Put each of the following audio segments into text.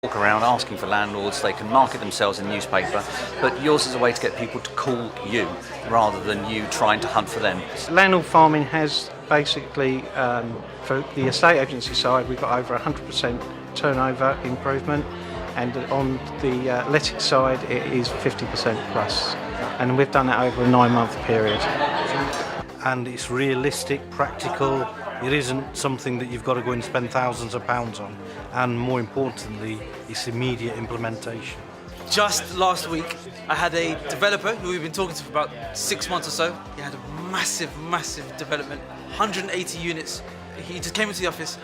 walk around asking for landlords, they can market themselves in the newspaper, but yours is a way to get people to call you rather than you trying to hunt for them. Landlord farming has basically, for the estate agency side, we've got over 100% turnover improvement, and on the letting side it is 50% plus, and we've done that over a 9-month period. And it's realistic, practical. It isn't something that you've got to go and spend thousands of pounds on, and more importantly, it's immediate implementation. Just last week, I had a developer who we've been talking to for about 6 months or so. He had a massive development, 180 units. He just came into the office,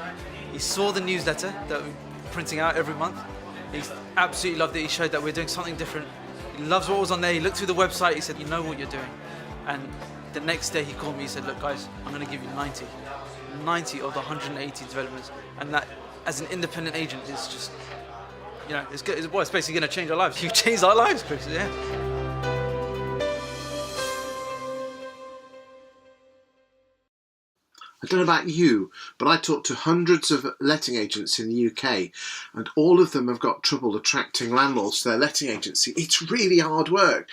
he saw the newsletter that we're printing out every month. He absolutely loved it. He showed that we're doing something different. He loves what was on there. He looked through the website, he said, you know what you're doing. And the next day he called me, he said, look guys, I'm going to give you 90 of the 180 developments. And that, as an independent agent, is just, you know, it's good. It's basically going to change our lives. You changed our lives, Chris, yeah. I don't know about you, but I talked to hundreds of letting agents in the UK, and all of them have got trouble attracting landlords to their letting agency. It's really hard work.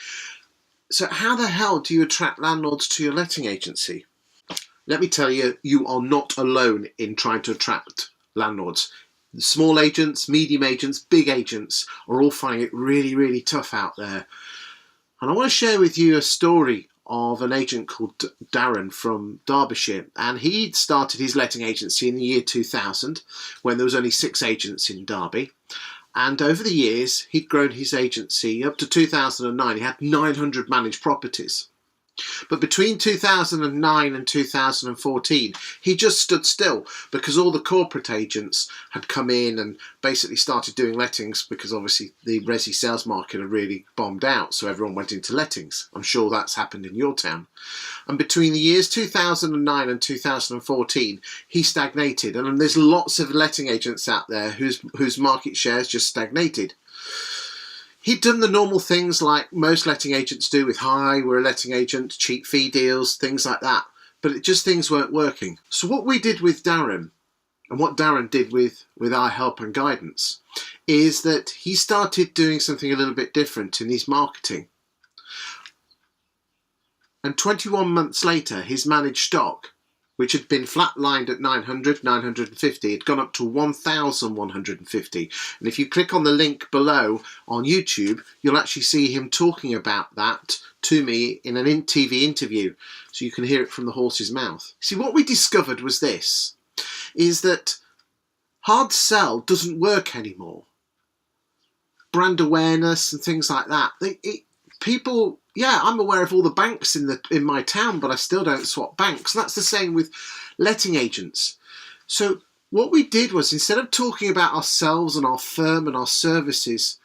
So how the hell do you attract landlords to your letting agency? Let me tell you, you are not alone in trying to attract landlords. Small agents, medium agents, big agents are all finding it really tough out there. And I want to share with you a story of an agent called Darren from Derbyshire, and he'd started his letting agency in the year 2000 when there was only 6 agents in Derby, and over the years he'd grown his agency up to 2009. He had 900 managed properties. But between 2009 and 2014, he just stood still because all the corporate agents had come in and basically started doing lettings, because obviously the resi-sales market had really bombed out, so everyone went into lettings. I'm sure that's happened in your town. And between the years 2009 and 2014, he stagnated, and there's lots of letting agents out there whose market shares just stagnated. He'd done the normal things like most letting agents do with, hi, we're a letting agent, cheap fee deals, things like that. But things weren't working. So what we did with Darren, and what Darren did with our help and guidance, is that he started doing something a little bit different in his marketing. And 21 months later, his managed stock, which had been flatlined at 900, 950, had gone up to 1,150. And if you click on the link below on YouTube, you'll actually see him talking about that to me in an TV interview, so you can hear it from the horse's mouth. See, what we discovered was this, is that hard sell doesn't work anymore. Brand awareness and things like that. People, yeah, I'm aware of all the banks in my town, but I still don't swap banks. And that's the same with letting agents. So what we did was, instead of talking about ourselves and our firm and our services,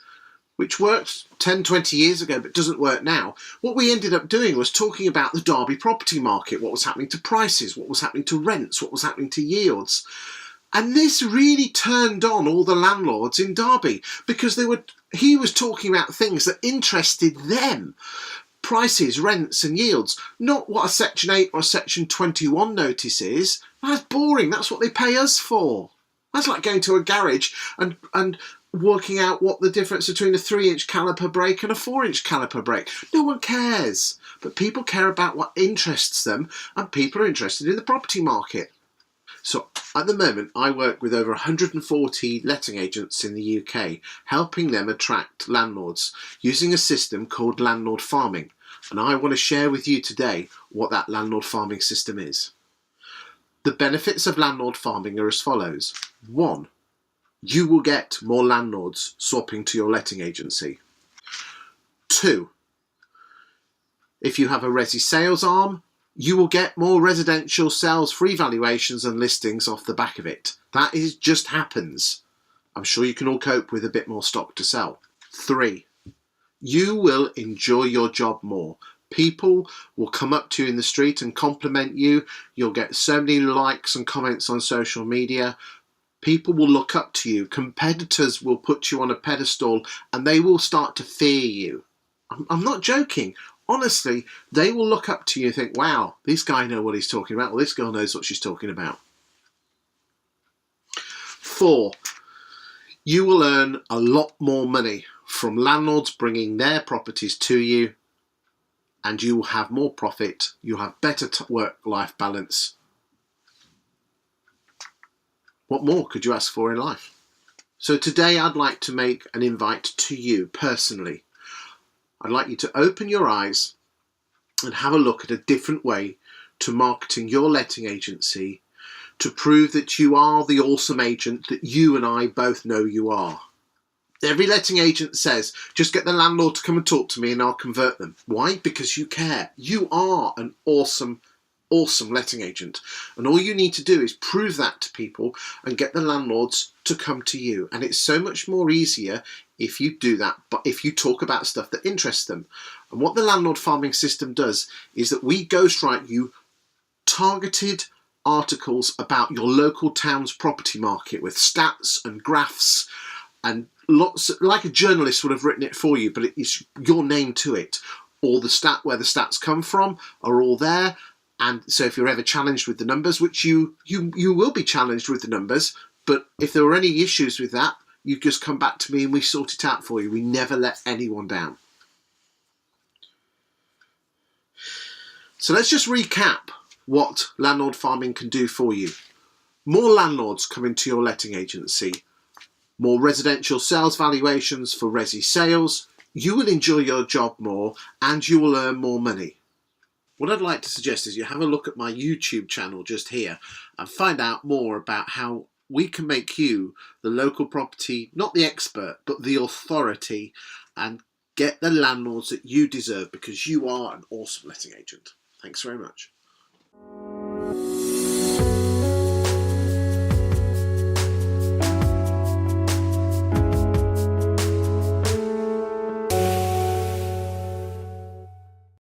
which worked 10, 20 years ago but doesn't work now, what we ended up doing was talking about the Derby property market, what was happening to prices, what was happening to rents, what was happening to yields. And this really turned on all the landlords in Derby, because he was talking about things that interested them. Prices, rents and yields, not what a Section 8 or a Section 21 notice is. That's boring, that's what they pay us for. That's like going to a garage and working out what the difference between a 3-inch caliper brake and a 4-inch caliper brake. No one cares, but people care about what interests them, and people are interested in the property market. So at the moment, I work with over 140 letting agents in the UK, helping them attract landlords using a system called landlord farming. And I want to share with you today what that landlord farming system is. The benefits of landlord farming are as follows. 1, you will get more landlords swapping to your letting agency. 2, if you have a resi-sales arm, you will get more residential sales free valuations and listings off the back of it. That just happens. I'm sure you can all cope with a bit more stock to sell. 3, you will enjoy your job more. People will come up to you in the street and compliment you. You'll get so many likes and comments on social media. People will look up to you. Competitors will put you on a pedestal and they will start to fear you. I'm not joking. Honestly, they will look up to you and think, wow, this guy knows what he's talking about, or this girl knows what she's talking about. 4, You will earn a lot more money from landlords bringing their properties to you, and you will have more profit. You'll have better work-life balance. What more could you ask for in life? So today I'd like to make an invite to you personally. I'd like you to open your eyes and have a look at a different way to marketing your letting agency to prove that you are the awesome agent that you and I both know you are. Every letting agent says, just get the landlord to come and talk to me and I'll convert them. Why? Because you care. You are an awesome letting agent. And all you need to do is prove that to people and get the landlords to come to you. And it's so much more easier if you do that, but if you talk about stuff that interests them. And what the landlord farming system does is that we ghostwrite you targeted articles about your local town's property market with stats and graphs and lots, like a journalist would have written it for you, but it's your name to it. All the where the stats come from are all there. And so if you're ever challenged with the numbers, which you will be challenged with the numbers, but if there were any issues with that, you just come back to me and we sort it out for you. We never let anyone down. So let's just recap what landlord farming can do for you. More landlords come into your letting agency, more residential sales valuations for resi-sales, you will enjoy your job more and you will earn more money. What I'd like to suggest is you have a look at my YouTube channel just here and find out more about how we can make you the local property, not the expert, but the authority, and get the landlords that you deserve because you are an awesome letting agent. Thanks very much.